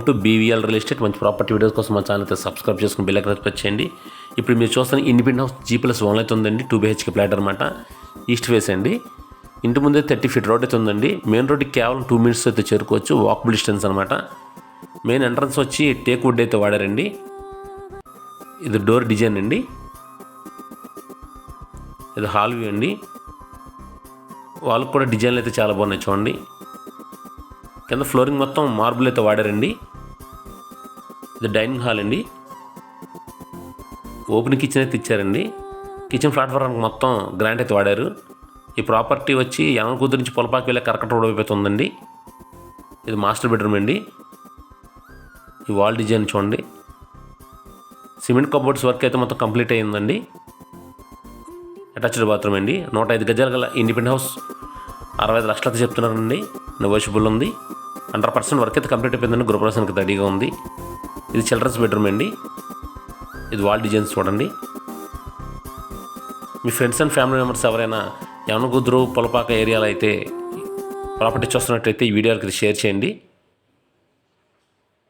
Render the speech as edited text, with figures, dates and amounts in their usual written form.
To BVL real estate మంచి property videos కోసం మా ఛానల్ అయితే సబ్స్క్రైబ్ చేసుకుని బెల్ ఐకాన్ ప్రెస్ చేయండి. ఇప్పుడు మీరు చూస్తున్న ఇండిపెండెంట్ హౌస్ G+1 అయితే ఉందండి. 2 BHK ఫ్లాట్ అనమాట. ఈస్ట్ ఫేస్ అండి. ఇంటి ముందే 30 feet రోడ్ అయితే ఉందండి. మెయిన్ రోడ్కి కేవలం 2 minutes అయితే చేరుకోవచ్చు. వాకబుల్ డిస్టెన్స్ అనమాట. మెయిన్ ఎంట్రన్స్ వచ్చి టేక్ వుడ్ అయితే వాడారండి. ఇది డోర్ డిజైన్ అండి. ఇది హాల్ వ్యూ అండి. వాళ్ళకు కూడా డిజైన్లు అయితే చాలా బాగున్నాయి చూడండి. కింద ఫ్లోరింగ్ మొత్తం మార్బుల్ అయితే వాడారండి. ఇది డైనింగ్ హాల్ అండి. ఓపెన్ కిచెన్ అయితే ఇచ్చారండి. కిచెన్ ప్లాట్ఫామ్ మొత్తం గ్రాండ్ అయితే వాడారు. ఈ ప్రాపర్టీ వచ్చి యనమకుదురు నుంచి పొలపాకి వెళ్ళే కర్కట రోడ్ వైపు అయితే ఉందండి. ఇది మాస్టర్ బెడ్రూమ్ అండి. ఈ వాల్ డిజైన్ చూడండి. సిమెంట్ కబోర్డ్స్ వర్క్ అయితే మొత్తం కంప్లీట్ అయ్యిందండి. అటాచ్డ్ బాత్రూమ్ అండి. 105 గజాల గల ఇండిపెండెంట్ హౌస్ 65 లక్షలు అయితే చెప్తున్నారండి. నెగోషియబుల్ ఉంది. 100% వర్క్ అయితే కంప్లీట్ అయిపోయిందండి. గృహప్రవేశానికి రెడీగా ఉంది. ఇది చిల్డ్రన్స్ బెడ్రూమ్ అండి. ఇది వాల్ డిజైన్స్ చూడండి. మీ ఫ్రెండ్స్ అండ్ ఫ్యామిలీ మెంబర్స్ ఎవరైనా యనమకుదురు పొలపాక ఏరియాలో అయితే ప్రాపర్టీ చూస్తున్నట్టయితే ఈ వీడియోకి షేర్ చేయండి.